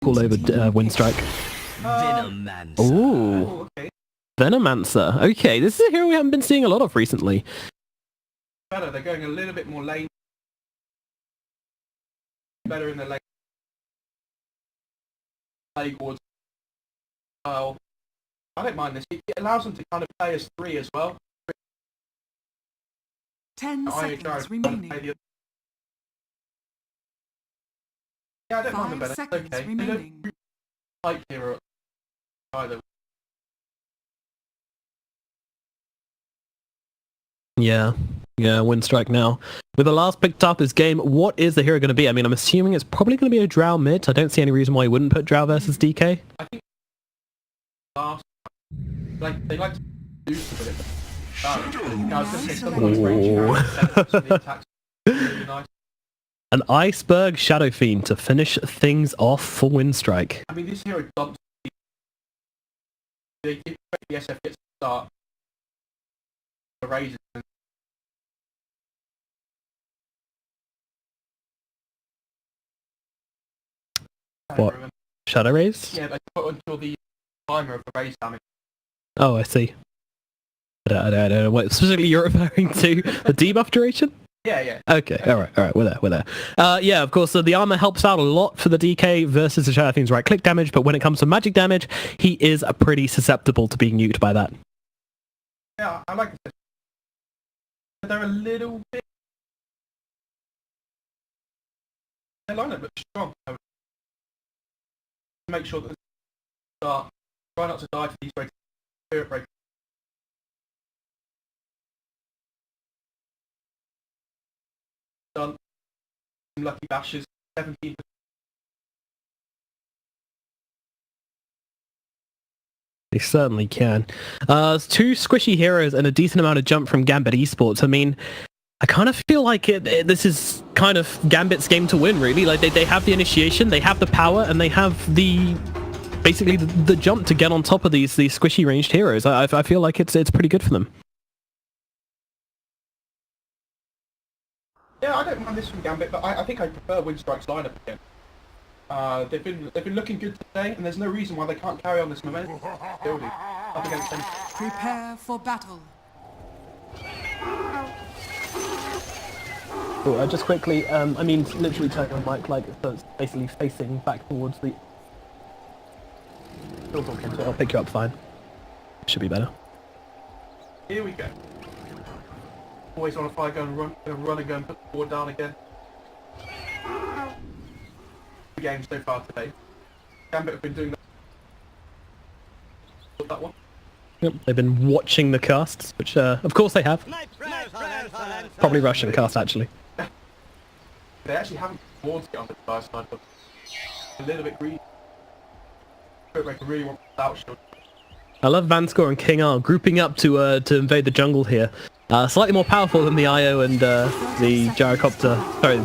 all over Winstrike. Ooh. Okay. Venomancer. Okay, this is a hero we haven't been seeing a lot of recently. Better, they're going a little bit more lane. Better in the lane. Play wards. Well, I don't mind this. It allows them to kind of play as 3 as well. 10 seconds remaining. Yeah, I don't mind 5 the better. seconds Okay. remaining. They don't fight hero either. Yeah, Winstrike now. With the last picked up his game, what is the hero going to be? I mean, I'm assuming it's probably going to be a Drow mid. I don't see any reason why he wouldn't put Drow versus DK. I think last they like to do something with it. I was going to say something like range attacks. Really nice. An Iceberg Shadow Fiend to finish things off for Winstrike. I mean, this hero dumps. They give the SF gets to start. The raises. What? Shadow Raise? Yeah, they put until the timer of the raise damage. Oh, I see. I don't know what specifically you're referring to. The debuff duration? Yeah. Okay, alright, we're there. Yeah, of course, so the armor helps out a lot for the DK versus the Shadow Fiend's right-click damage, but when it comes to magic damage, he is pretty susceptible to being nuked by that. Yeah, I like this. They're a little bit... Their lineup looks strong. Make sure that start. Try not to die for these breaks. Spirit break. Done. Some lucky bashes. 17%. They certainly can. 2 squishy heroes and a decent amount of jump from Gambit Esports. I mean, I kind of feel like this is kind of Gambit's game to win, really. Like they have the initiation, they have the power, and they have basically the jump to get on top of these squishy ranged heroes. I feel like it's pretty good for them. Yeah, I don't mind this from Gambit, but I think I prefer Winstrike's lineup again. They've been looking good today, and there's no reason why they can't carry on this momentum. Building up against them. Prepare for battle. Oh, just quickly, I mean, literally turn your mic like so it's basically facing back towards the... I'll pick you up fine. Should be better. Here we go. Always on a fire, go and run and go and put the board down again. Game so far today. Gambit have been doing that one. Yep, they've been watching the casts, which of course they have. Probably Russian cast actually. They actually haven't boards get on the fire side, but a little bit greedy. Like really want without shield. I love Vanscore and King R grouping up to invade the jungle here. Slightly more powerful than the IO and the Gyrocopter. Sorry.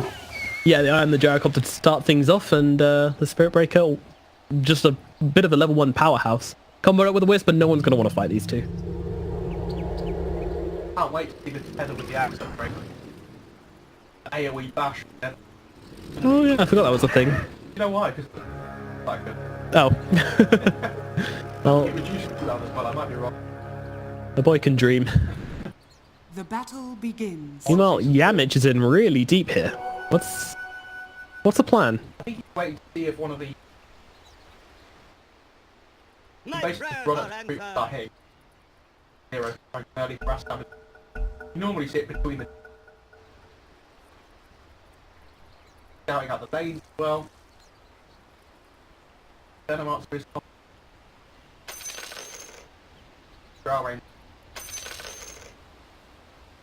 Yeah, the IO and the Gyrocopter to start things off, and the Spirit Breaker, just a bit of a level 1 powerhouse. Combo up with a Wisp, but no one's going to want to fight these two. Can't wait to see the tether with the axe upgrade. AoE bash. Yeah. Oh yeah, I forgot that was a thing. You know why? Because like good. Oh. Well, It reduces cooldown as well, I might be wrong. the boy can dream. The battle begins. Meanwhile, Yamich is in really deep here. What's the plan? I think he's waiting to see if one of the... basically run up to start hitting. Hero, trying early harass damage. You normally sit between the... Scouting out the lanes as well. Then I'm answering his top. Drow range.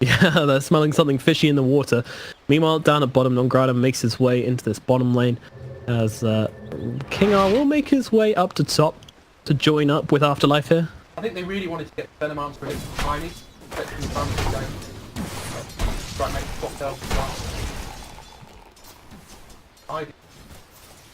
Yeah, they're smelling something fishy in the water. Meanwhile, down at bottom, Nongrada makes his way into this bottom lane as King R will make his way up to top to join up with Afterlife here. I think they really wanted to get Venomancer rid of Tiny. Get some fun going. Try and make the cocktails as well.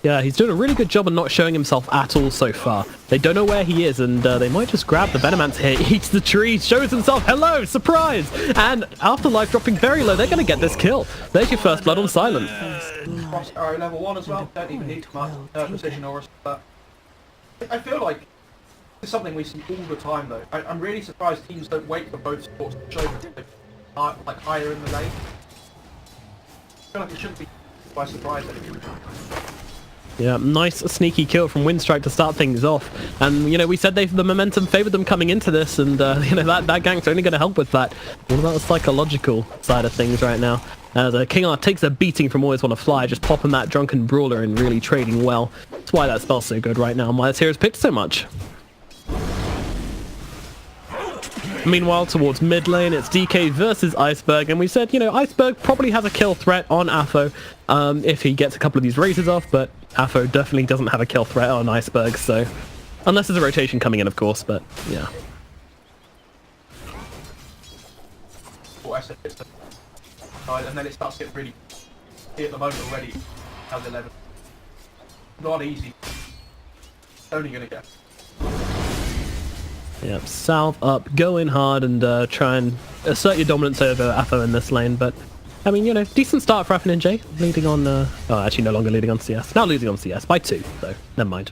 Yeah, he's doing a really good job of not showing himself at all so far. They don't know where he is, and they might just grab the Venomance here. Eats the tree, shows himself. Hello, surprise! And Afterlife dropping very low. They're going to get this kill. There's your first blood on Silent. Cross arrow level 1 as well. Don't even need too much precision or that. I feel like it's something we see all the time, though. I'm really surprised teams don't wait for both sports to show them like higher in the lane. I feel like it shouldn't be by surprise anymore. Yeah, nice sneaky kill from Winstrike to start things off. And, you know, we said the momentum favored them coming into this, and, you know, that gank's only going to help with that. What about the psychological side of things right now? As King R takes a beating from Always Wanna Fly, just popping that Drunken Brawler and really trading well. That's why that spell's so good right now, and why this hero's picked so much. Meanwhile, towards mid lane, it's DK versus Iceberg, and we said, you know, Iceberg probably has a kill threat on Affo if he gets a couple of these raises off, but Affo definitely doesn't have a kill threat on Iceberg, so unless there's a rotation coming in, of course, but yeah. And then it starts to get really at the moment already. How's 11? Not easy. Only gonna get. Yep, salve up, go in hard, and try and assert your dominance over Affo in this lane. But, I mean, you know, decent start for FNJ, leading on... oh, actually no longer leading on CS. Now losing on CS by 2, so never mind.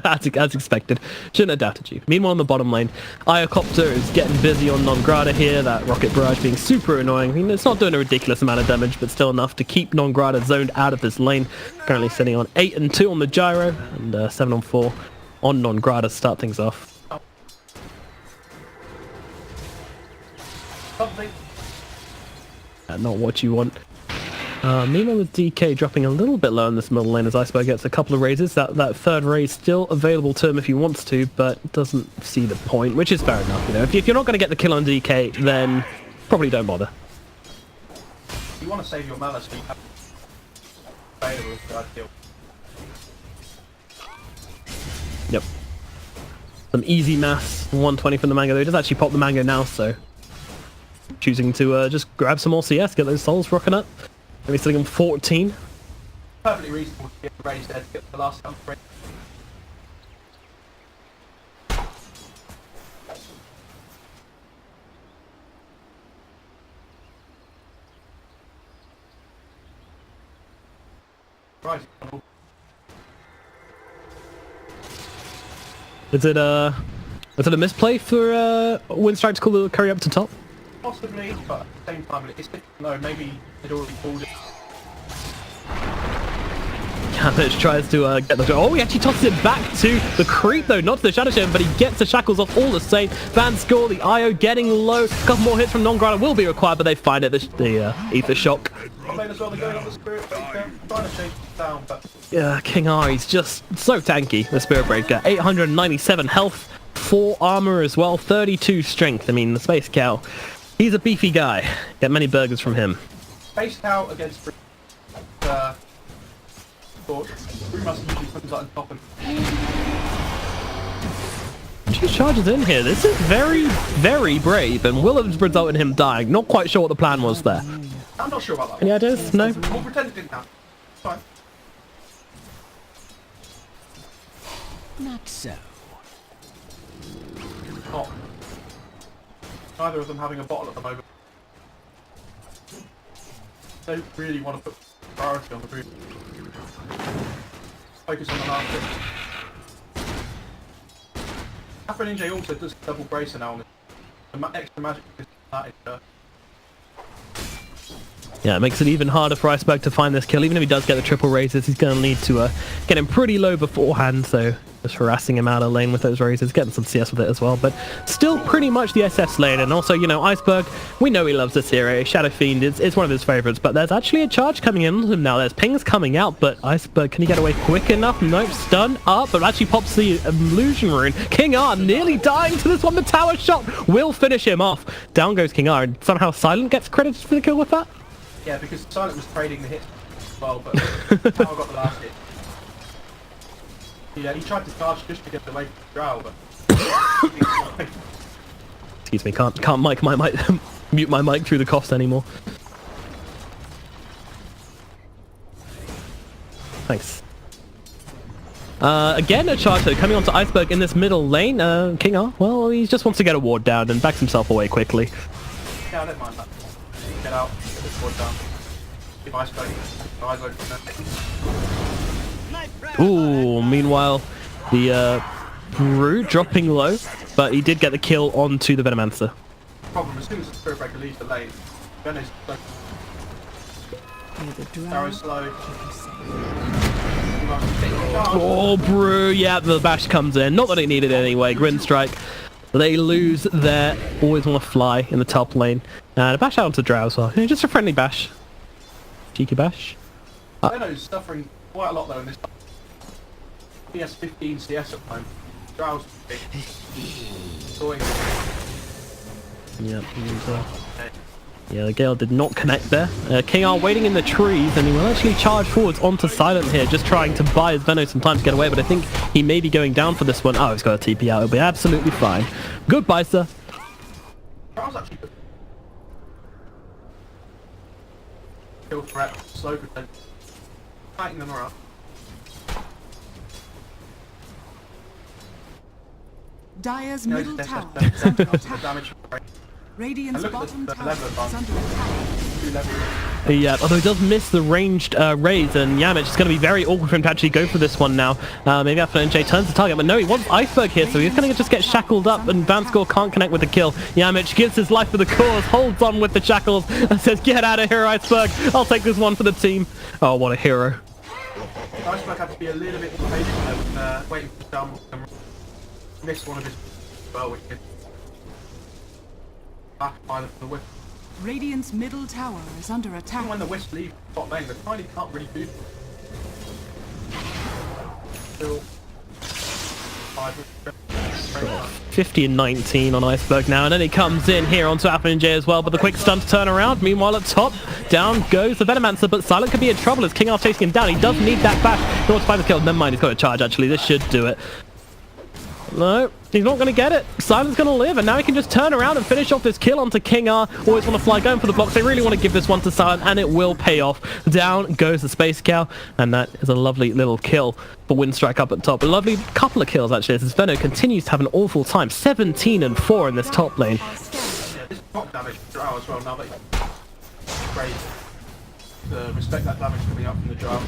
as expected. Shouldn't have doubted you. Meanwhile, on the bottom lane, Iocopter is getting busy on Non-Grata here. That Rocket Barrage being super annoying. I mean, it's not doing a ridiculous amount of damage, but still enough to keep Non-Grata zoned out of this lane. Currently sitting on 8 and 2 on the Gyro, and 7 on 4 on Non-Grata to start things off. Something. Not what you want. Meanwhile, with DK dropping a little bit low in this middle lane as Iceberg gets a couple of raises. That third raise still available to him if he wants to, but doesn't see the point, which is fair enough. You know, if you're not going to get the kill on DK, then probably don't bother. You want to save your mana so you have available for that kill. Yep. Some easy mass. 120 from the Mango, though. He does actually pop the Mango now, so choosing to just grab some more CS, get those souls rocking up. Maybe sitting on 14. Perfectly reasonable to get raised there to get the last count free. Right. Is it a misplay for Winstrike to call the curry up to top? Possibly, but at the same time, it's no, maybe they'd already called it. Gambit tries to get the... Oh, he actually tosses it back to the creep, though, not to the Shadow Shaman, but he gets the shackles off all the same. Van Score, the IO getting low. A couple more hits from Non-Grata will be required, but they find it, the Ether Shock. As well, they're going on the Spirit Breaker, trying to chase it down, but... Yeah, King R, he's just so tanky, the Spirit Breaker. 897 health, 4 armor as well, 32 strength. I mean, the Space Cow, he's a beefy guy. Get many burgers from him. Space Cow against Brew must usually comes out on top of She charges in here. This is very, very brave, and will have resulted in him dying. Not quite sure what the plan was there. I'm not sure about that one. Yeah, it is. No. We'll pretend it didn't happen. Fine. Not so. Not. Neither of them having a bottle at the moment. Don't really want to put priority on the group. Focus on the last bit. Afro Ninja also does double bracer now on the extra magic is Yeah, it makes it even harder for Iceberg to find this kill. Even if he does get the triple raises, he's going to need to get him pretty low beforehand, so just harassing him out of lane with those raises, getting some CS with it as well, but still pretty much the SS lane. And also, you know, Iceberg, we know he loves this hero. Shadow Fiend is one of his favorites, but there's actually a charge coming in on him now. There's pings coming out, but Iceberg, can he get away quick enough? Nope, stun up, but actually pops the illusion rune. King R nearly dying to this one. The tower shot will finish him off. Down goes King R, and somehow Silent gets credited for the kill with that. Yeah, because Silent was trading the hits as well, but Tower got the last hit. Yeah, he tried to charge just to get away from the drow, but... Excuse me, can't mic my mic mute my mic through the cost anymore. Thanks. Again, a charge though, coming onto Iceberg in this middle lane. King R, well, he just wants to get a ward down and backs himself away quickly. Yeah, I don't mind that. Get out, get this ward down. Keep Iceberg, eyes open. Ooh, meanwhile, the Brew dropping low, but he did get the kill onto the Venomancer. Problem, as soon as the Spirit Breaker leaves the lane, Venom's slow. Slow. Oh, Brew, yeah, the bash comes in. Not that it needed anyway. Winstrike, they lose their always want to fly in the top lane. And a bash out onto Drow as well. Just a friendly bash. Cheeky bash. Venom's suffering quite a lot though in this. He has 15 CS at the moment. Drow's big. Yep, yeah, the Gale did not connect there. King R waiting in the trees, and he will actually charge forwards onto Silent here, just trying to buy his Venom some time to get away, but I think he may be going down for this one. Oh, he's got a TP out. It'll be absolutely fine. Goodbye, sir. Drow's actually good. Kill threat, slow content. Fighting them around. Dire's middle tower is under attack. Damage. Radiant's bottom tower is under attack. Yeah, although he does miss the ranged raise, and Yamich is going to be very awkward for him to actually go for this one now. Maybe after NJ turns the target, but no, he wants Iceberg here, so he's going to just get shackled up, and Vanscore can't connect with the kill. Yamich gives his life for the cause, holds on with the shackles, and says, get out of here, Iceberg. I'll take this one for the team. Oh, what a hero. Iceberg had to be a little bit more patient there, waiting for Dum and missed one of his which is back by the Wisp. Radiant's middle tower is under attack. Even when the Wisp leave top lane, the Tiny can't really do still 50 and 19 on Iceberg now, and then he comes in here onto J as well, but the quick stun to turn around. Meanwhile at top, down goes the Venomancer, but Silent could be in trouble as King R's chasing him down. He does need that bash in order to find the kill. Never mind, he's got a charge actually. This should do it. No, he's not going to get it. Silent's going to live, and now he can just turn around and finish off this kill onto King R. Always want to fly, going for the blocks. They really want to give this one to Silent, and it will pay off. Down goes the Space Cow, and that is a lovely little kill for Winstrike up at top. A lovely couple of kills, actually, as Veno continues to have an awful time. 17 and 4 in this top lane. Yeah, this top damage for Drow as well, now that he's great. Respect that damage coming up from the Drow.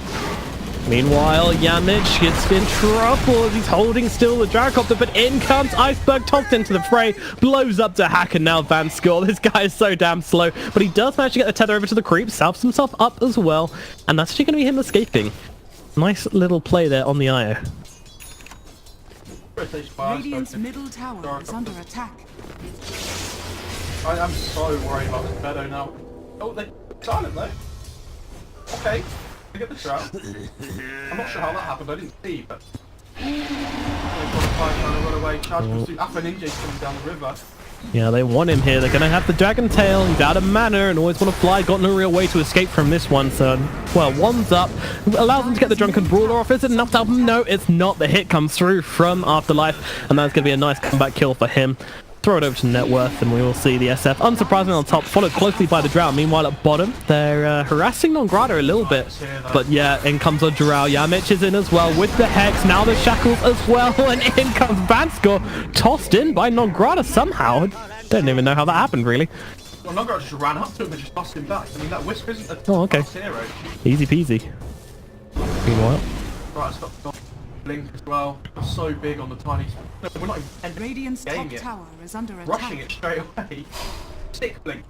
Meanwhile, Yamich gets in trouble as he's holding still the Gyrocopter, but in comes Iceberg, tossed into the fray, blows up to Hack, and now Vanscore. This guy is so damn slow, but he does manage to get the tether over to the creep, salves himself up as well, and that's actually going to be him escaping. Nice little play there on the IO. Radiant's middle tower is under attack. I'm so worried about this Meadow now. Oh, they're Silent though. Okay. Get the Drow. I'm not sure how that happened, I didn't see, but they've got a fight trying to run away. Charge pursuit. Alpha Ninja's coming down the river. Yeah, they want him here. They're going to have the Dragon Tail. He's out of mana and always want to fly. Got no real way to escape from this one, so, well, one's up. Allows him to get the Drunken Brawler off. Is it enough to help him? No, it's not. The hit comes through from Afterlife, and that's going to be a nice comeback kill for him. Throw it over to Networth, and we will see the SF, unsurprisingly, on top, followed closely by the Drow. Meanwhile, at bottom, they're harassing Non-Grata a little bit. But yeah, in comes a Drow. Yamich is in as well with the Hex. Now the Shackles as well, and in comes Vanscore, tossed in by Non-Grata somehow. Don't even know how that happened, really. Well, Non-Grata just ran up to him and just tossed him back. I mean, that Wisp isn't a hero. Easy peasy. Meanwhile. Right, stop. Blink as well. They're so big on the tiny. No, we're not even Radiant's top yet. tower is under attack. Rushing it straight away. Stick blink.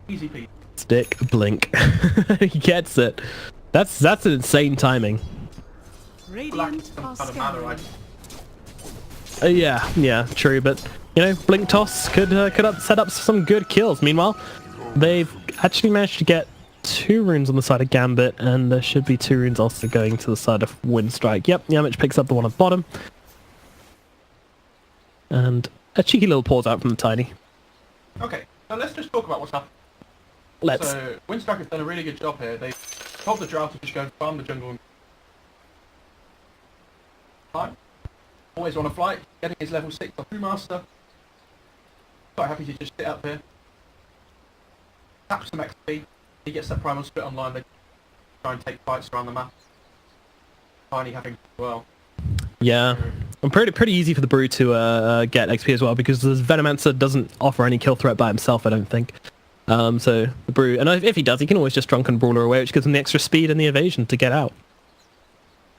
Easy peasy. Stick blink. He gets it. That's insane timing. Radiant are scaling. Yeah, true, but you know, blink toss could set up some good kills. Meanwhile, they've actually managed to get 2 runes on the side of Gambit, and there should be 2 runes also going to the side of Winstrike. Yep, Yamich picks up the one at bottom. And a cheeky little pause out from the Tiny. Okay, now let's just talk about what's happened. So, Winstrike has done a really good job here. They told the Drow to just go and farm the jungle and fly. Always want to fly, getting his level 6 on Master. Quite happy to just sit up here. Tap some XP. He gets that primal spit online. They try and take fights around the map. Tiny having as well. Yeah. And pretty easy for the Brew to get XP as well, because the Venomancer doesn't offer any kill threat by himself, I don't think. So the Brew, and if he does, he can always just Drunken Brawler away, which gives him the extra speed and the evasion to get out.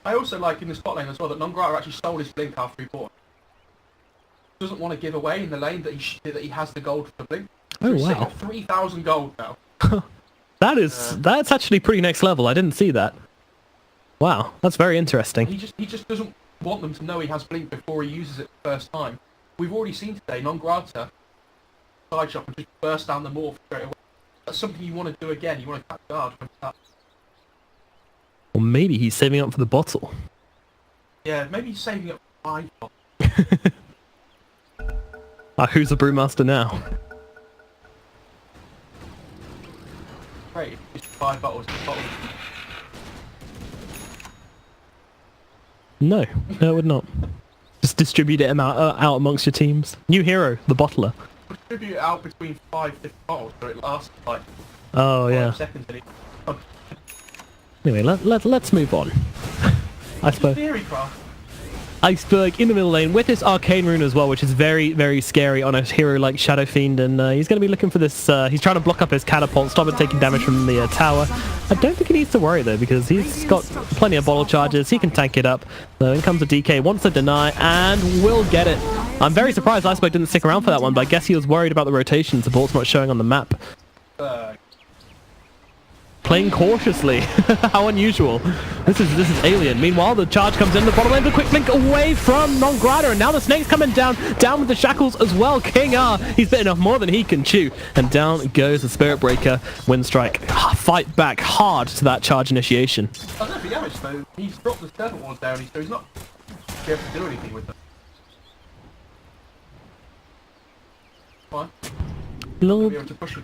I also like in the spot lane as well that Nongrata actually sold his Blink after he bought. Doesn't want to give away in the lane that he has the gold for the Blink. Oh So he's wow. sitting at 3,000 gold now. That's actually pretty next level. I didn't see that. Wow, that's very interesting. He just doesn't want them to know he has Blink before he uses it the first time. We've already seen today, Nongrata side shot and just burst down the morph straight away. That's something you want to do again. You want to catch guard when that. Or maybe he's saving up for the bottle. Yeah, maybe he's saving up for 5 bottles. Who's the Brewmaster now? Great, just 5 bottles. No, it would not. Just distribute it out amongst your teams. New hero, the bottler. Distribute it out between 5 different bottles so it lasts like Oh 5 yeah. seconds. Oh, Anyway, let's move on. I suppose. theory craft. Iceberg in the middle lane with this arcane rune as well, which is very, very scary on a hero like Shadow Fiend, and he's going to be looking for this. He's trying to block up his catapult, stop it taking damage from the tower. I don't think he needs to worry though, because he's got plenty of bottle charges. He can tank it up. So in comes a DK, wants to deny, and will get it. I'm very surprised Iceberg didn't stick around for that one, but I guess he was worried about the rotation. Support's not showing on the map. Playing cautiously. How unusual. This is alien. Meanwhile, the charge comes in the bottom lane, the quick blink away from Nongrata, and now the snake's coming down with the shackles as well. King R, he's bitten off more than he can chew, and down goes the Spirit Breaker. Winstrike fight back hard to that charge initiation. I don't know if he damaged though. He's dropped the servant ones down, so he's not able to do anything with them. Fine. Little Be able to push him.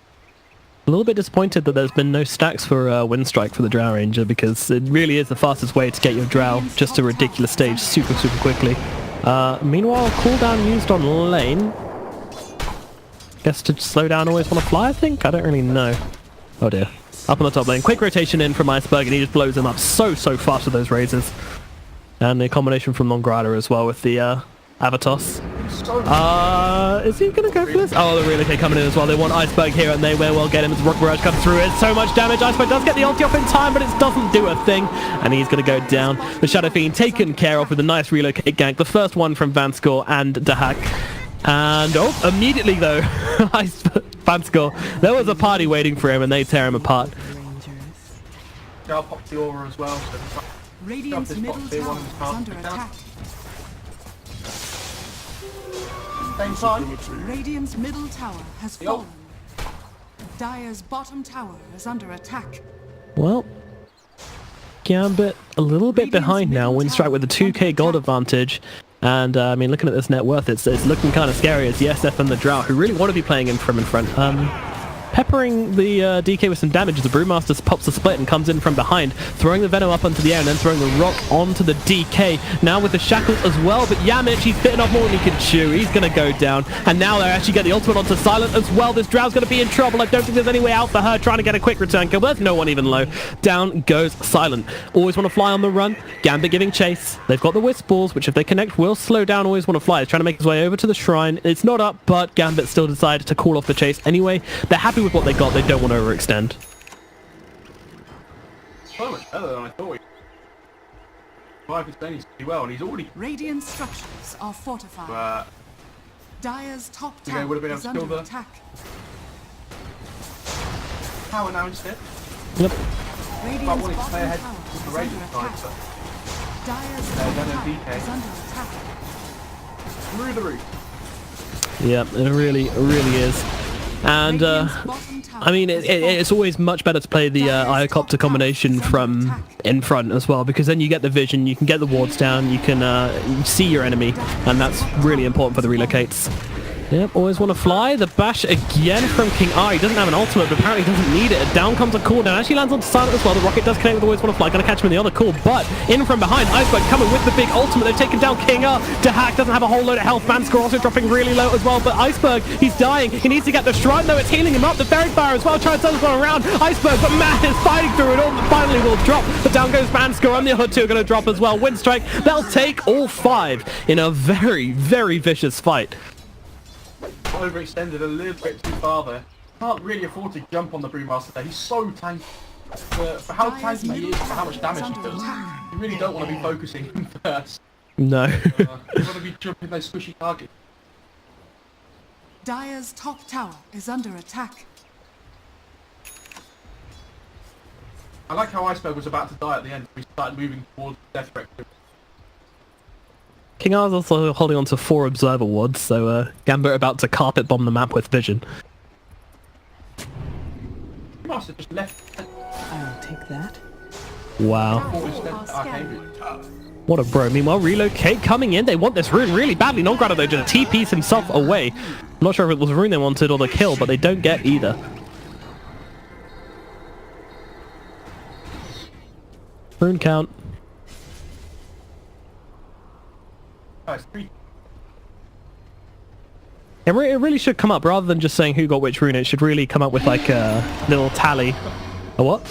A little bit disappointed that there's been no stacks for Winstrike for the Drow Ranger, because it really is the fastest way to get your Drow just a ridiculous stage super quickly. Meanwhile, cooldown used on lane. Guess to slow down always want to fly, I think? I don't really know. Oh dear. Up on the top lane. Quick rotation in from Iceberg, and he just blows him up so fast with those razors. And the combination from Nongrata as well with the Avatos. Is he gonna go for this? Oh, the relocate coming in as well. They want Iceberg here, and they may well get him as Rock Barrage comes through. It's so much damage. Iceberg does get the ulti off in time, but it doesn't do a thing, and he's gonna go down. The Shadow Fiend taken care of with a nice relocate gank. The first one from Vanskor and Dahak. And immediately though, Vanskor, there was a party waiting for him, and they tear him apart. Yeah, I'll pop the aura as well. So Radiant's middle tower is under attack. same time. Radiant's middle tower has fallen. Dire's bottom tower is under attack. Well, Gambit a little bit behind now. Winstrike with a 2k gold advantage. And I mean, looking at this net worth, it's looking kind of scary as the SF and the Drow, who really want to be playing him from in front. Peppering the DK with some damage as the Brewmaster pops the split and comes in from behind, throwing the Venom up onto the air and then throwing the rock onto the DK. Now with the shackles as well, but Yamich, he's bitten off more than he can chew. He's going to go down. And now they actually get the ultimate onto Silent as well. This Drow's going to be in trouble. I don't think there's any way out for her trying to get a quick return kill, but there's no one even low. Down goes Silent. Always want to fly on the run. Gambit giving chase. They've got the Wisp Balls, which if they connect will slow down Always Want to Fly. He's trying to make his way over to the shrine. It's not up, but Gambit still decided to call off the chase anyway. They're happy with what they got. They don't want to overextend. So much better than I thought. Five extending pretty well, and he's already. Radiant structures are fortified. Dire's top tower would have been able is to kill under the- attack. Power now instead. Yep. Radiant's wanting to bottom play ahead tower with the is Radiant under side, attack. so Dire's then top a tower DK. is under attack. through the roof. Yeah, it really is. And Radiant's bottom tower I mean, is it's always much better to play the Iocopter combination from in front as well, because then you get the vision, you can get the wards down, you can see your enemy, and that's really important for the relocates. Yep, always want to fly. The bash again from King R. He doesn't have an ultimate, but apparently doesn't need it. Down comes a cooldown. Actually lands on Silent as well. The rocket does connect with always want to fly. Gonna catch him in the other core, but in from behind, Iceberg coming with the big ultimate. They've taken down King R. Dahak doesn't have a whole load of health. Manscore also dropping really low as well, but Iceberg, he's dying. He needs to get the shrine though. It's healing him up. The Ferric Fire as well. Trying to turn this one around. Iceberg, but man is fighting through it all, but finally will drop. But down goes Manscore, and the other two are going to drop as well. Winstrike, they'll take all 5 in a very, very vicious fight. Overextended a little bit too far there. Can't really afford to jump on the Brewmaster there. He's so tanky. For how tanky he is, for how much damage he does, you really don't want to be focusing him first. No. You want to be jumping those squishy targets. Dire's top tower is under attack. I like how Iceberg was about to die at the end. We started moving towards death rectum. King R's also holding on to 4 observer wards, so Gambit about to carpet bomb the map with vision. Master just left. I'll take that. Wow. What a bro. Meanwhile, Relocate coming in. They want this rune really badly. Nograda though just TPs himself away. I'm not sure if it was the rune they wanted or the kill, but they don't get either. Rune count. It's 3. It really should come up, rather than just saying who got which rune. It should really come up with like a little tally. A what?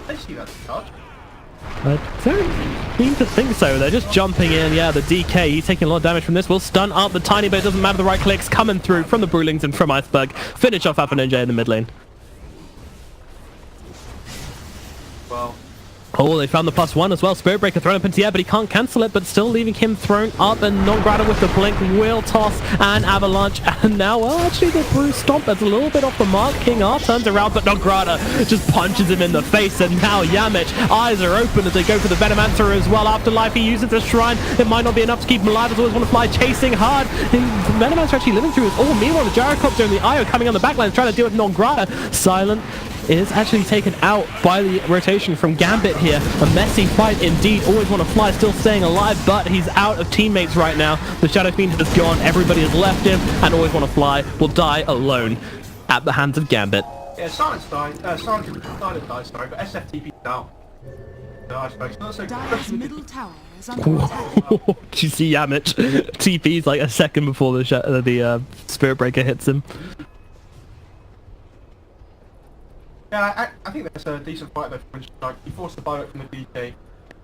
I see that charge. I don't mean to think so. They're just jumping in. Yeah, the DK, he's taking a lot of damage from this. Will stun up the tiny bit. Doesn't matter. The right clicks coming through from the Brewlings and from Iceberg. Finish off Appa Ninja in the mid lane. Well. Oh, they found the +1 as well. Spirit Breaker thrown up into the air, but he can't cancel it, but still leaving him thrown up. And Nograda with the blink, will toss, and Avalanche. And now, well, actually, the Brew Stomp is a little bit off the mark. King R turns around, but Nograda just punches him in the face. And now Yamich, eyes are open as they go for the Venomancer as well. Afterlife, he uses the Shrine. It might not be enough to keep him alive, as always want to fly, chasing hard. And Venomancer actually living through his all. Meanwhile, the Gyrocopter and the Io coming on the backline, trying to deal with Nograda. Silent is actually taken out by the rotation from Gambit here. A messy fight indeed. Always want to fly, still staying alive, but he's out of teammates right now. The Shadow Fiend has gone, everybody has left him, and always want to fly will die alone at the hands of Gambit. Yeah, Silence died. Silent died, sorry, but SFTP down. I suppose. No, so Dire's middle tower is under attack. Did you see Yamich? TP's like a second before the Spirit Breaker hits him. Yeah, I think that's a decent fight though for Winstrike. He forced the biote from the DK,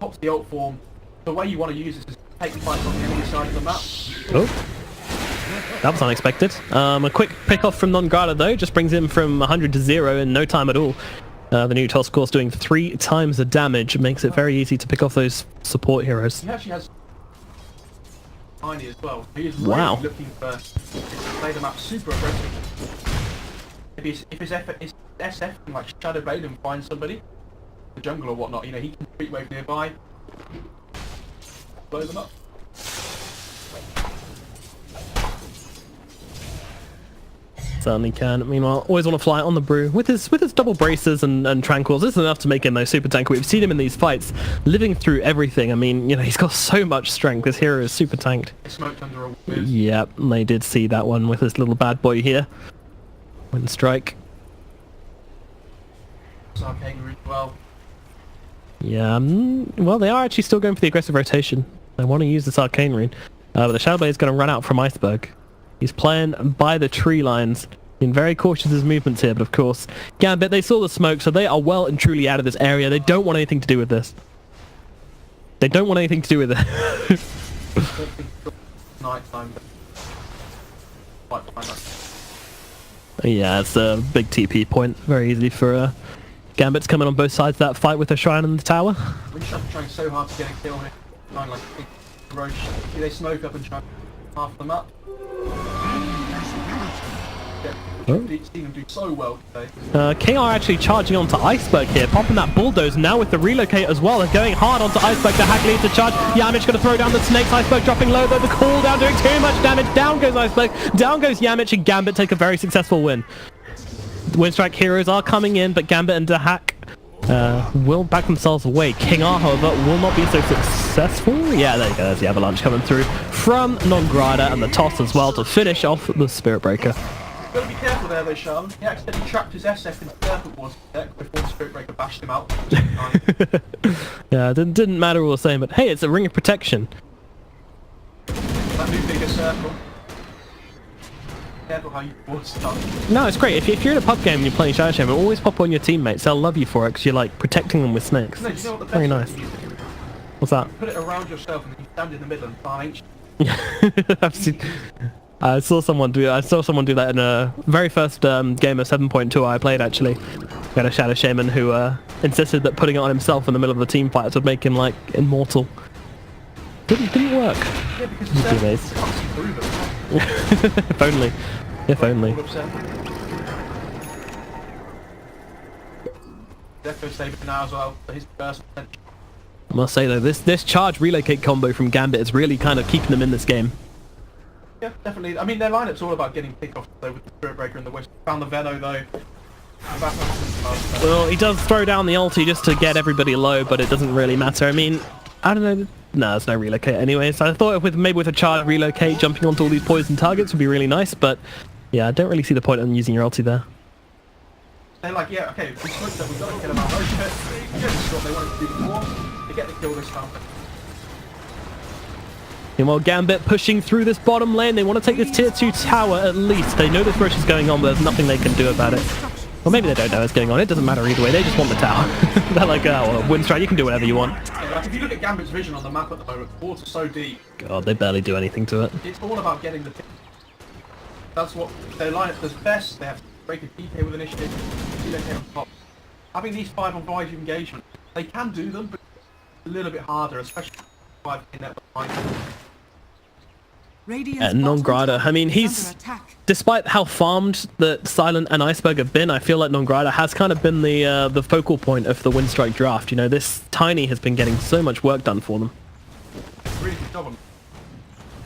pops the ult form. The way you want to use this is take the fight on the enemy side of the map. Oh. That was unexpected. A quick pick off from Nograda though, just brings him from 100 to 0 in no time at all. The new toss course doing 3 times the damage, makes it very easy to pick off those support heroes. He actually has tiny as well. He is Wow. really looking for to play the map super aggressive. If his SF can like Shadow Blade and find somebody, the jungle or whatnot, you know, he can creep wave nearby, blow them up. Certainly can. Meanwhile, always want to fly on the Brew with his double braces and tranquils. This is enough to make him a super tank. We've seen him in these fights, living through everything. I mean, you know, he's got so much strength. This hero is super tanked. Smoked under a whiz. Yep, they did see that one with this little bad boy here. Winstrike. Arcane Root as well. Yeah, well, they are actually still going for the aggressive rotation. They want to use this Arcane Rune. But the Shadowblade is going to run out from Iceberg. He's playing by the tree lines. Being very cautious of his movements here, but of course, Gambit, they saw the smoke, so they are well and truly out of this area. They don't want anything to do with this. They don't want anything to do with it. Night time. Yeah, it's a big TP point. Very easy for Gambit's coming on both sides of that fight with the Shrine and the tower. Winstrike trying so hard to get a kill here. Trying like big roach. They smoke up and try half them up. Seen him do so well today. King are actually charging onto Iceberg here, popping that bulldoze now with the relocate as well. They're going hard onto Iceberg. The hack leads to charge. Yamich going to throw down the snakes. Iceberg dropping low though. The cooldown doing too much damage. Down goes Iceberg. Down goes Yamich, and Gambit take a very successful win. The Winstrike heroes are coming in, but Gambit and Dahak will back themselves away. King R, however, will not be so successful. Yeah, there you go. There's the avalanche coming through from Non-Grider, and the toss as well to finish off the Spirit Breaker. Got to be careful there, though, Sean. He accidentally trapped his SF in the Serpent Wars deck before the Spirit Breaker bashed him out. Yeah, it didn't matter all the same, but hey, it's a ring of protection. That new bigger circle. Careful how you ward stuff. No, it's great. If you're in a pub game and you're playing Shadow Shaman, always pop on your teammates. They'll love you for it because you're like protecting them with snakes. No, do you know what the best Very thing nice. is? What's that? Put it around yourself and then you stand in the middle and farm ancient. I've seen, I saw someone do that in a very first game of 7.2 I played actually. We had a Shadow Shaman who insisted that putting it on himself in the middle of the team fights would make him like immortal. Didn't work. Yeah, because the Serpent can't see through them. If only. If only. Deco saving now as well for his first potential. I must say though, this charge relocate combo from Gambit is really kind of keeping them in this game. Yeah, definitely. I mean, their lineup's all about getting pickoffs though with the Spirit Breaker and the Wisp. Found the Veno though. Well, he does throw down the ulti just to get everybody low, but it doesn't really matter. I mean, I don't know. No, there's no relocate anyway. So I thought maybe with a charge relocate, jumping onto all these poison targets would be really nice, but yeah, I don't really see the point in using your ulti there. They're like, yeah, okay, we smoked up, we've got to kill them out. This is what they wanted to do before. They get the kill this time. Meanwhile, Gambit pushing through this bottom lane. They want to take this tier 2 tower at least. They know this rush is going on, but there's nothing they can do about it. Or maybe they don't know what's going on. It doesn't matter either way. They just want the tower. They're like, oh, well, Winstrike, you can do whatever you want. Yeah, like if you look at Gambit's vision on the map at the moment, the water's so deep. God, they barely do anything to it. It's all about getting the pick. That's what their lineup does best. They have to break a DK with initiative, DK on top. Having these 5-on-5 engagements, they can do them, but it's a little bit harder, especially 5 in that behind. And Non-Grider, I mean, he's, despite how farmed that Silent and Iceberg have been, I feel like Non-Grider has kind of been the focal point of the Winstrike draft. You know, this Tiny has been getting so much work done for them. Really good job on.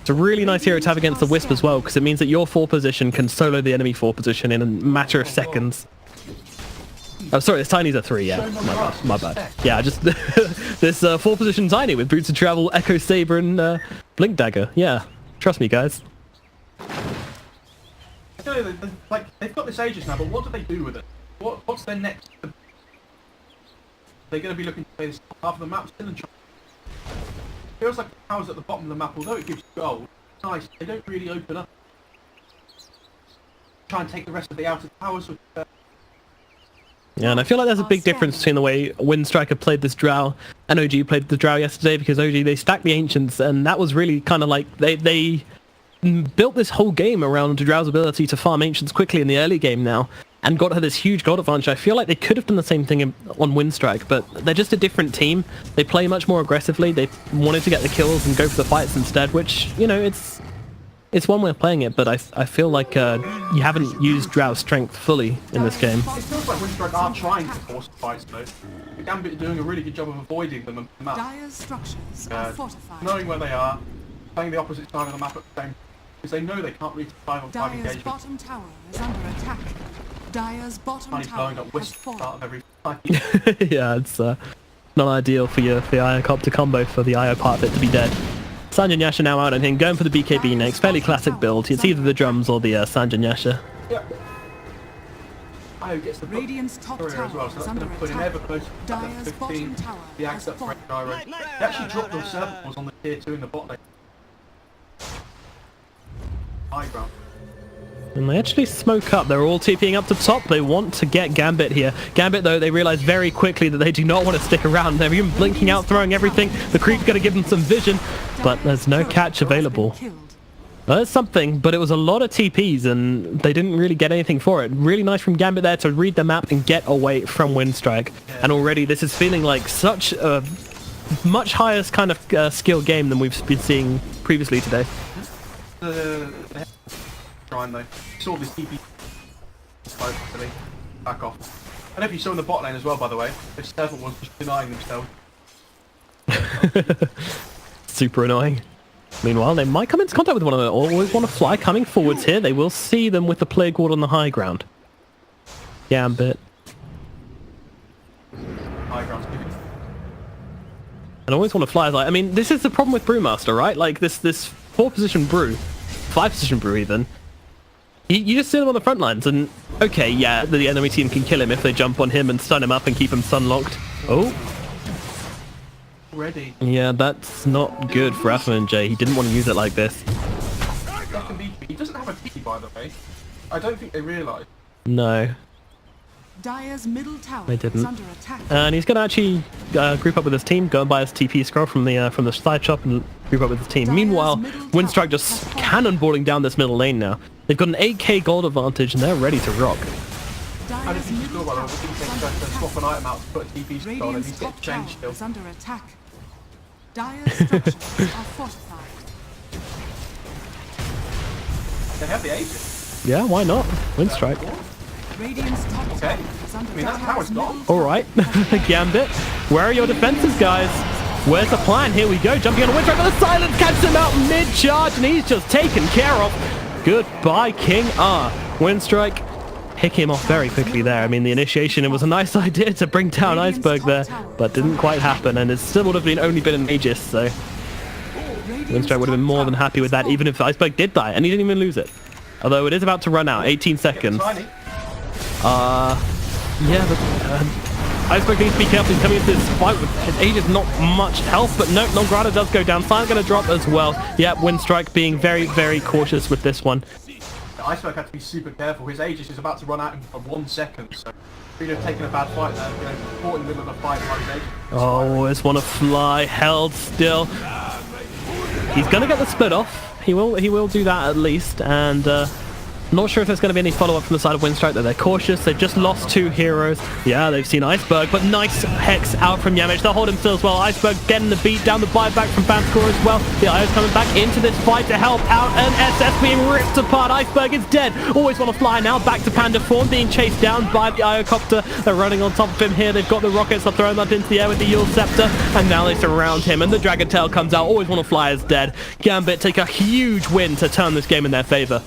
It's a really nice hero to have against the Wisp as well, because it means that your 4 position can solo the enemy 4 position in a matter of seconds. Oh, sorry, this Tiny's a 3, yeah. My bad. Yeah, just this 4 position Tiny with Boots of Travel, Echo Saber, and Blink Dagger. Yeah. Trust me, guys. I tell you, like, they've got this Aegis now, but what do they do with it? What's their next? They're going to be looking to play this half of the map still and try. Feels like the towers at the bottom of the map, although it gives you gold, nice. They don't really open up. Try and take the rest of the outer towers with. Yeah, and I feel like there's a big difference between the way Winstrike have played this Drow and OG played the Drow yesterday, because OG, they stacked the Ancients, and that was really kind of like, they built this whole game around Drow's ability to farm Ancients quickly in the early game now, and got her this huge gold advantage. I feel like they could have done the same thing on Winstrike, but they're just a different team. They play much more aggressively. They wanted to get the kills and go for the fights instead, which, you know, it's one way of playing it, but I feel like you haven't used Drow's strength fully in this game. It feels like Winstrike are trying to force the fights though. Gambit are doing a really good job of avoiding them on the map. Dire's structures are fortified. Knowing where they are, playing the opposite side of the map at the same, because they know they can't reach the 5-on-5 Dire's engagement. bottom tower is under attack. Dire's bottom Tiny tower blowing up has Wisp at the fallen. start of every fight. Yeah, it's not ideal for the IO Copter combo for the IO part of it to be dead. Sanjan Yasha now out on him, going for the BKB next. Fairly classic build. It's either the drums or the Sanjan Yasha. Yep. IO gets the Radiant's top courier as well, tower so is that's going under to put him attack. ever closer to Dire's 15. bottom tower The has axe up for fallen. Gyro. They actually dropped those Serpent Balls on the tier 2 in the bot lane. High ground. And they actually smoke up. They're all TPing up to top. They want to get Gambit here. Gambit, though, they realize very quickly that they do not want to stick around. They're even blinking out, throwing everything. The creep's going to give them some vision, but there's no catch available. There's something, but it was a lot of TPs, and they didn't really get anything for it. Really nice from Gambit there to read the map and get away from Winstrike. And already this is feeling like such a much higher kind of skill game than we've been seeing previously today. Trying though. You saw this TP back off. I don't know if you saw in the bot lane as well, by the way. This Serpent was just denying themselves. Super annoying. Meanwhile, they might come into contact with one another. Always want to fly coming forwards here. They will see them with the Plague Ward on the high ground. Gambit. high ground. And I always want to fly. I mean, this is the problem with Brewmaster, right? Like this 4-position brew, 5-position brew even. You just sit him on the front lines, and okay, yeah, the enemy team can kill him if they jump on him and stun him up and keep him stun locked. Oh. Ready. Yeah, that's not good for Jay. He didn't want to use it like this. He doesn't have a T, by the way. I don't think they realise. No. Dire's middle tower They didn't. is under attack. And he's going to actually group up with his team, go and buy his TP scroll from the side shop and group up with his team. Meanwhile, Winstrike just cannonballing down this middle lane now. They've got an 8k gold advantage and they're ready to rock. And if you score, by the way, we can swap an item out to put a TP scroll and he's get changed still. Is under attack. Dire's structures are fortified. They have the Aegis. Yeah, why not? Winstrike. Radiant's top Okay. tower is under I mean, that attack. tower's gone. Alright, Gambit. Where are your defenses, guys? Where's the plan? Here we go. Jumping on a Winstrike, but the silence catches him out mid-charge, and he's just taken care of. Goodbye, King R. Winstrike pick him off very quickly there. I mean, the initiation, it was a nice idea to bring down Iceberg there, but didn't quite happen, and it still would have only been an Aegis, so Winstrike would have been more than happy with that, even if Iceberg did die, and he didn't even lose it. Although it is about to run out, 18 seconds. Yeah, but Iceberg needs to be careful in coming into this fight with his Aegis, not much health, but no, Nograda does go down. Silent going to drop as well. Yeah, Winstrike being very, very cautious with this one. Iceberg had to be super careful. His Aegis is about to run out in 1 second, so he'd have taken a bad fight there. Caught in the middle of the fight by his Aegis. Oh, just want to fly, held still. He's going to get the split off. He will do that at least, and not sure if there's going to be any follow-up from the side of Winstrike, though. They're cautious. They've just lost 2 heroes. Yeah, they've seen Iceberg, but nice Hex out from Yamich. They'll hold him still as well. Iceberg getting the beat down the buyback from Banskor as well. The IO's coming back into this fight to help out, and SS being ripped apart. Iceberg is dead. Always want to fly now. Back to Panda form, being chased down by the IO copter. They're running on top of him here. They've got the rockets. They're throwing that into the air with the Yule Scepter, and now they surround him, and the Dragon Tail comes out. Always want to fly is dead. Gambit take a huge win to turn this game in their favor.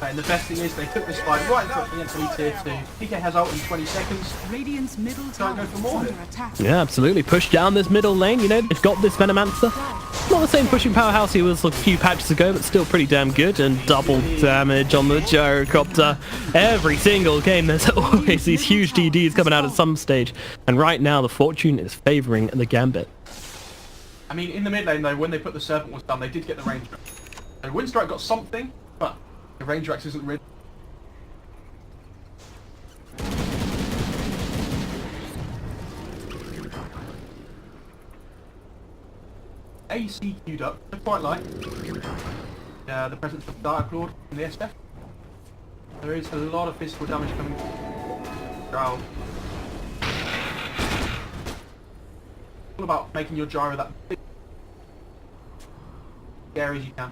And the best thing is they took this fight right into the enemy tier 2. PK has ult in 20 seconds. Radiant's middle Can't tower go for is more. under attack. Yeah, absolutely. Push down this middle lane. You know, they've got this Venomancer. Not the same pushing powerhouse he was a few patches ago, but still pretty damn good. And double damage on the gyrocopter. Every single game, there's always these huge DDs coming out at some stage. And right now, the fortune is favoring the Gambit. I mean, in the mid lane, though, when they put the Serpent was done, they did get the range. So Winstrike got something, but the range Rex isn't ready. AC queued up. I quite like the presence of Dark Lord in the SF. There is a lot of physical damage coming down. All about making your gyro that big scary as you can.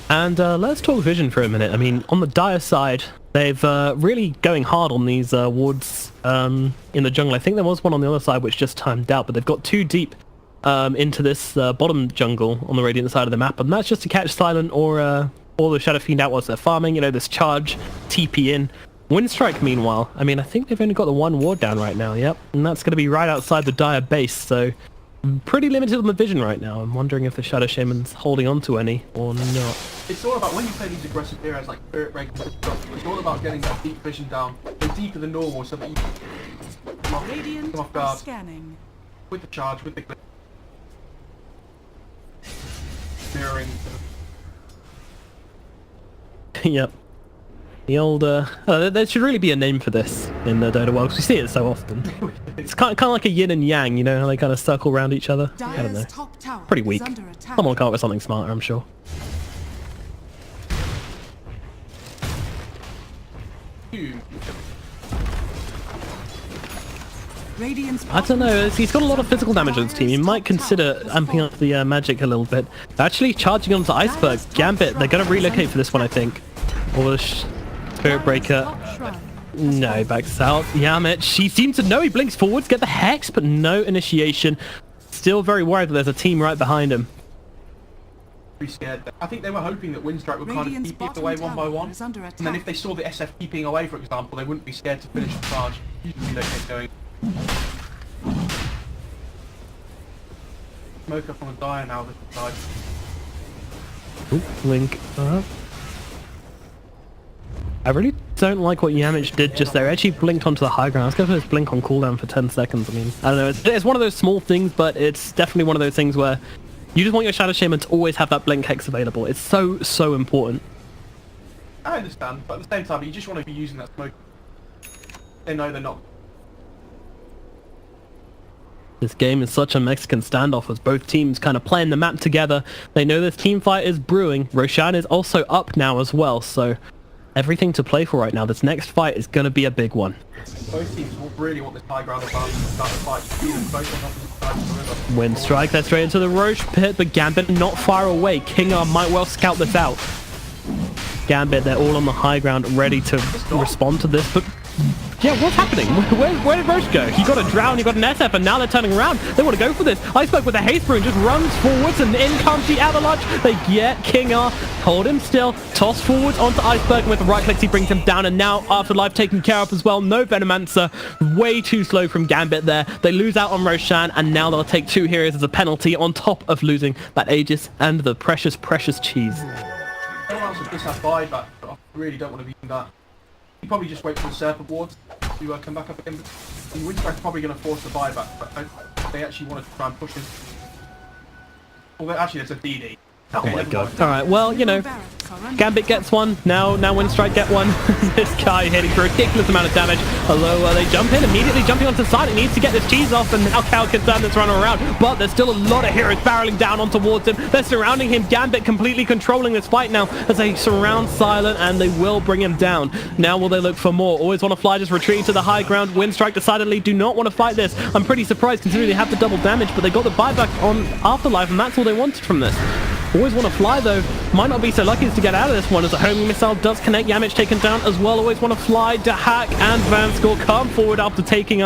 And let's talk vision for a minute. I mean, on the Dire side, they've really going hard on these wards in the jungle. I think there was one on the other side which just timed out, but they've got 2 deep into this bottom jungle on the Radiant side of the map, and that's just to catch Silent or the Shadow Fiend out whilst they're farming. You know, this charge, TP in. Winstrike, meanwhile, I mean, I think they've only got the 1 ward down right now, yep, and that's going to be right outside the Dire base, so pretty limited on the vision right now. I'm wondering if the Shadow Shaman's holding on to any or not. It's all about when you play these aggressive heroes like Spirit Break and stuff, it's all about getting that deep vision down, go deeper than normal so that you can come off guard Scanning. with the charge, with the mirroring. Yep. The old, there should really be a name for this in the Dota world, because we see it so often. It's kind of like a yin and yang, you know, how they kind of circle around each other. I don't know. Top tower Pretty is weak. under attack. Someone will come up with something smarter, I'm sure. Radiant's I don't know, he's got a lot of physical damage on his team. You might consider amping up the magic a little bit. Actually charging onto Iceberg. Gambit, they're going to relocate for this one, I think. Or the Spirit Breaker. No, backs out. Yamich, he seems to know. He blinks forwards, get the Hex, but no initiation. Still very worried that there's a team right behind him. pretty scared. I think they were hoping that Winstrike would kind of Radiant's keep it bottom away one by tower one. is under And then attack. if they saw the SF keeping away, for example, they wouldn't be scared to finish the charge. Usually they get going. Smoke up on the Dire now this side. Oop, Link up. I really don't like what Yamich did just there. Actually blinked onto the high ground. I was going to put his blink on cooldown for 10 seconds. I mean, I don't know. It's one of those small things, but it's definitely one of those things where you just want your Shadow Shaman to always have that blink hex available. It's so, so important. I understand, but at the same time, you just want to be using that smoke. They know they're not. This game is such a Mexican standoff as both teams kind of playing the map together. They know this team fight is brewing. Roshan is also up now as well, so everything to play for right now. This next fight is going to be a big one. Both teams will really want this high ground advantage to start the fight. You see them both on opposite sides of the river. Winstrike, they're straight into the Roche pit, but Gambit not far away. Kingar might well scout this out. Gambit, they're all on the high ground, ready to respond to this, but yeah, what's happening? Where did Roche go? He got a drown, he got an SF, and now they're turning around. They want to go for this. Iceberg with a haste brew and just runs forwards, and in comes the avalanche. They get Kingar, hold him still, toss forwards onto Iceberg, and with the right clicks he brings him down, and now Afterlife taken care of as well. No Venomancer, way too slow from Gambit there. They lose out on Roshan, and now they'll take 2 heroes as a penalty on top of losing that Aegis and the precious, precious cheese. Everyone else will just have buyback, but I really don't want to be doing that. You probably just wait for the Serpent Wards to come back up again. And Winstrike's probably going to force the buyback, but they actually want to try and push him. Although actually there's a DD. Oh Okay, my never god. mind. Alright, well, you know, Gambit gets one. Now Winstrike get one. This guy hitting for a ridiculous amount of damage. Although they jump in, immediately jumping onto side. It needs to get this cheese off, and now Cal can turn this run around. But there's still a lot of heroes barreling down on towards him. They're surrounding him. Gambit completely controlling this fight now as they surround Silent, and they will bring him down. Now will they look for more? Always want to fly, just retreating to the high ground. Winstrike decidedly do not want to fight this. I'm pretty surprised considering they have the double damage, but they got the buyback on Afterlife, and that's all they wanted from this. Always want to fly though. Might not be so lucky as to get out of this one as a homing missile does connect. Yamich taken down as well. Always want to fly. Dahak and Vanskor come forward after taking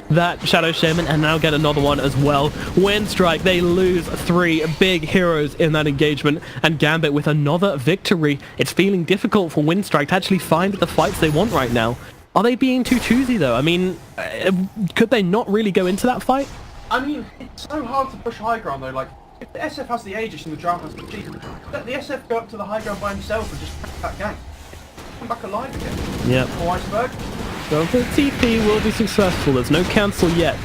that Shadow Shaman and now get another one as well. Winstrike, they lose 3 big heroes in that engagement, and Gambit with another victory. It's feeling difficult for Winstrike to actually find the fights they want right now. Are they being too choosy though? I mean, could they not really go into that fight? I mean, it's so hard to push high ground though. Like, if the SF has the Aegis and the Drown has the cheese, let the SF go up to the high ground by himself and just crack that gang. Come back alive again. Yep. Or Iceberg. So the TP will be successful. There's no cancel yet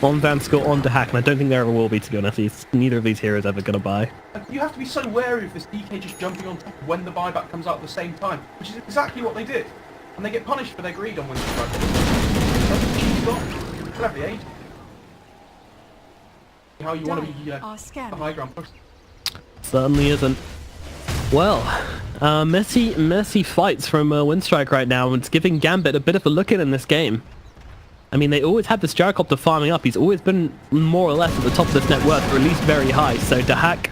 on Vanskor, on Dahak, and I don't think there ever will be, to be honest. Neither of these heroes ever going to buy. You have to be so wary of this DK just jumping on top when the buyback comes out at the same time, which is exactly what they did. And they get punished for their greed on Winstrike. They'll have the Aegis. How you want to be the high ground push. Certainly isn't. Well, messy fights from Winstrike right now, and it's giving Gambit a bit of a look in this game. I mean, they always had this Gyrocopter farming up. He's always been more or less at the top of this net worth, or at least very high. So Dahak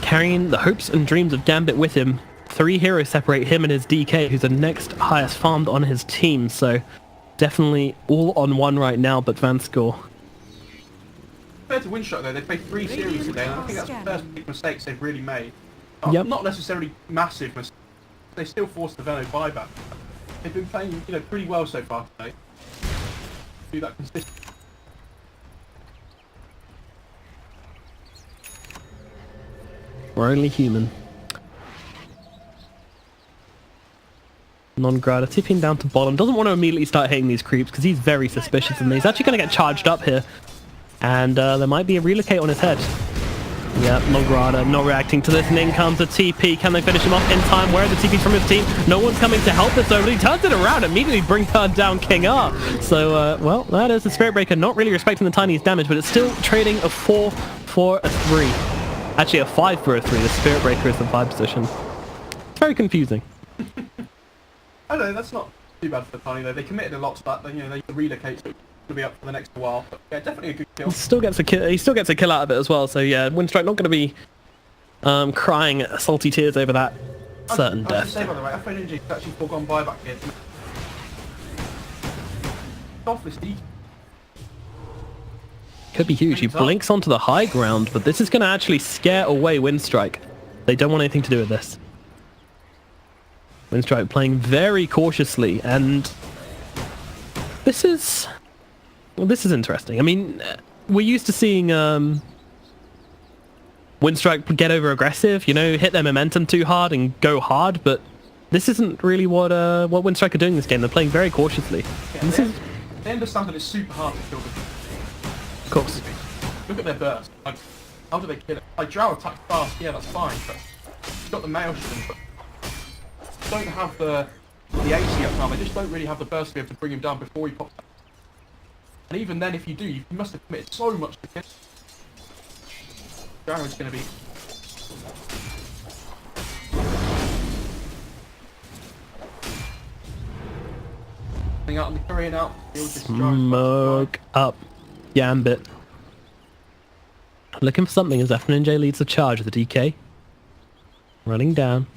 carrying the hopes and dreams of Gambit with him. 3 heroes separate him and his DK, who's the next highest farmed on his team. So definitely all on one right now, but Vanskor. Compared to Winstrike though, they've played 3 series today, and I think that's the first big mistakes they've really made. Yep. Not necessarily massive mistakes. They still forced the Veno buyback. They've been playing, pretty well so far today. Do that consistently. We're only human. Non-Grata tipping down to bottom. Doesn't want to immediately start hitting these creeps because he's very suspicious, and he's actually going to get charged up here. And there might be a relocate on his head. Yeah, Non-Grata not reacting to this, and in comes a TP. Can they finish him off in time? Where are the TPs from his team? No one's coming to help this, though, but he turns it around, immediately brings down King R. So, well, that is the Spirit Breaker, not really respecting the tiniest damage, but it's still trading a 4 for a 3. Actually, a 5 for a 3. The Spirit Breaker is the 5 position. It's very confusing. I don't know, that's not too bad for the Tiny though. They committed a lot to that. They relocate, so it's going to be up for the next while. But yeah, definitely a good kill. He still gets a kill out of it as well. So yeah, Winstrike not going to be crying salty tears over that certain I was death. say by the way, Afro Ninja's actually foregone buyback here. Off this D. Could be huge. He blinks onto the high ground, but this is going to actually scare away Winstrike. They don't want anything to do with this. Winstrike playing very cautiously, and this is interesting. I mean, we're used to seeing Winstrike get over aggressive, you know, hit their momentum too hard and go hard, but this isn't really what Winstrike are doing this game. They're playing very cautiously. Yeah, they understand that it's super hard to kill them. Of course. Look at their burst. Like, how do they kill it? Like, Drow attack fast, yeah, that's fine, but you've got the maelstrom, but don't have the AC up now. They just don't really have the burst to be able to bring him down before he pops out. And even then, if you do, you must have committed so much to kill. Drow is going to be... out on the Korean out. Smoke up. Gambit. Looking for something as FNJ leads the charge with the DK. Running down.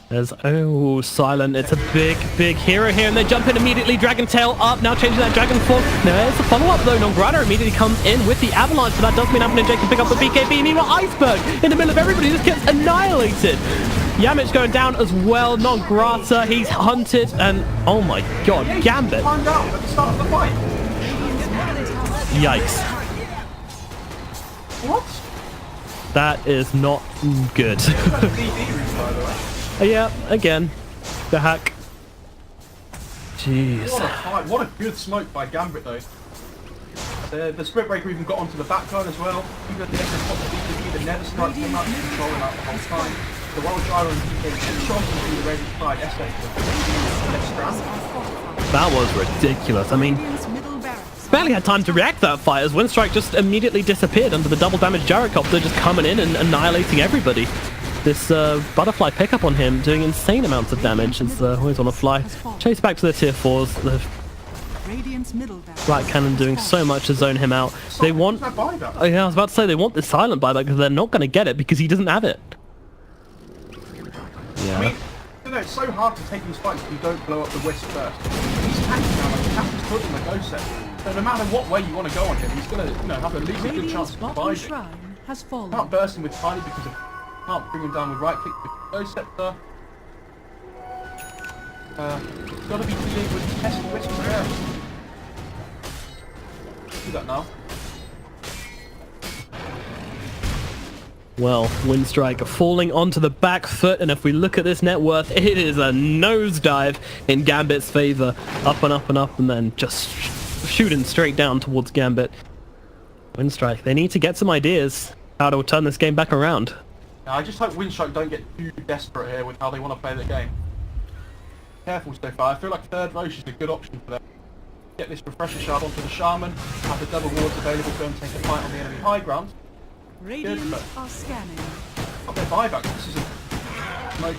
There's, oh, Silent. It's a big hero here, and they jump in immediately. Dragon Tail up, now changing that Dragon Form. There's a follow-up, though. Nongrata immediately comes in with the Avalanche, so that does mean FNJ can pick up the BKB. Meanwhile, Iceberg in the middle of everybody just gets annihilated. Yamich going down as well. Nongrata, he's hunted, and oh my god, Gambit. Timed out at the start of the fight. Yikes. What? That is not good. Yeah, again, the hack. Jeez. What a fight. What a good smoke by Gambit, though. The Spirit Breaker even got onto the backline as well. Even the BKB, the Nether Strike came out and controlling that the whole time. The World Gyro and BKB shot through the ready side, That was ridiculous. I mean, barely had time to react to that fight as Winstrike just immediately disappeared under the double damage gyrocopter, just coming in and annihilating everybody. This butterfly pickup on him doing insane amounts of damage. It's always on the fly. Chase back to the tier 4s. The Black Cannon doing so much to zone him out. They want... Oh yeah, I was about to say they want this silent buyback because they're not going to get it because he doesn't have it. Yeah. I mean, you know, it's so hard to take these fights if you don't blow up the Wisp first. He's tanking now, like, Captain's put in the go set. So no matter what way you want to go on him, he's going to, you know, have at least a good chance of surviving. Can't burst him with Tiny because of... Can't bring him down with right click with go scepter. Gotta be dealing with Pesky Wisp there. Do that now. Well, Winstrike falling onto the back foot, and if we look at this net worth, it is a nosedive in Gambit's favor. Up and up and up, and then just shooting straight down towards Gambit. Winstrike, they need to get some ideas how to turn this game back around. Yeah, I just hope Winstrike don't get too desperate here with how they want to play the game. Careful so far. I feel like third Roche is a good option for them. Get this Refresher Shard onto the Shaman, have the double wards available to them, take a fight on the enemy high ground. Radiant are scanning. Got their buyback. This is a... Like,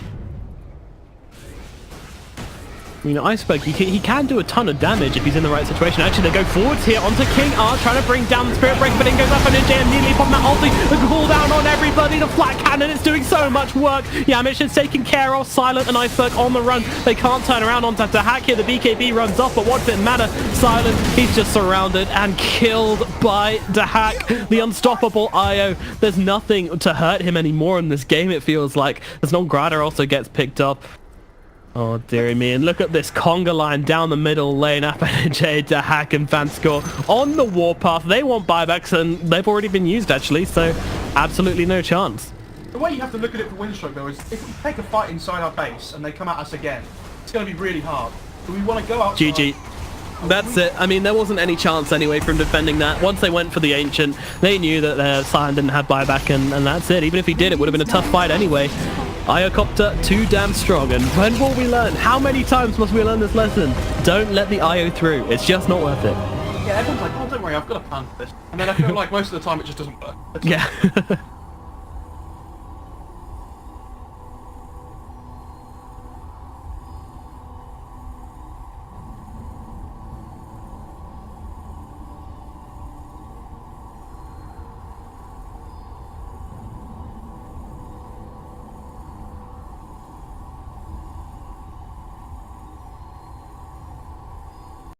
I mean, Iceberg, he can do a ton of damage if he's in the right situation. Actually, they go forwards here onto King R, trying to bring down the Spirit Breaker, but in goes up on NJ, immediately popping that ulti, the cooldown on everybody, the flat cannon, it's doing so much work. Yamish is taken care of, Silent and Iceberg on the run. They can't turn around onto the hack here, the BKB runs off, but what does it matter? Silent, he's just surrounded and killed by the hack, the unstoppable IO. There's nothing to hurt him anymore in this game, it feels like. As Nongrata also gets picked up. Oh dearie me, and look at this conga line down the middle lane, FNJ to hack and Fanscore on the warpath. They want buybacks and they've already been used actually, so absolutely no chance. the way you have to look at it for Winstrike though is if we take a fight inside our base and they come at us again, it's going to be really hard. Do we want to go out? GG. That's it. I mean, there wasn't any chance anyway from defending that. Once they went for the Ancient, they knew that their Sion didn't have buyback, and that's it. Even if he did, it would have been a tough fight anyway. Iocopter, too damn strong. And when will we learn? How many times must we learn this lesson? Don't let the IO through. It's just not worth it. Yeah, everyone's like, oh, don't worry, I've got a plan for this. And then I feel like most of the time it just doesn't work. Yeah.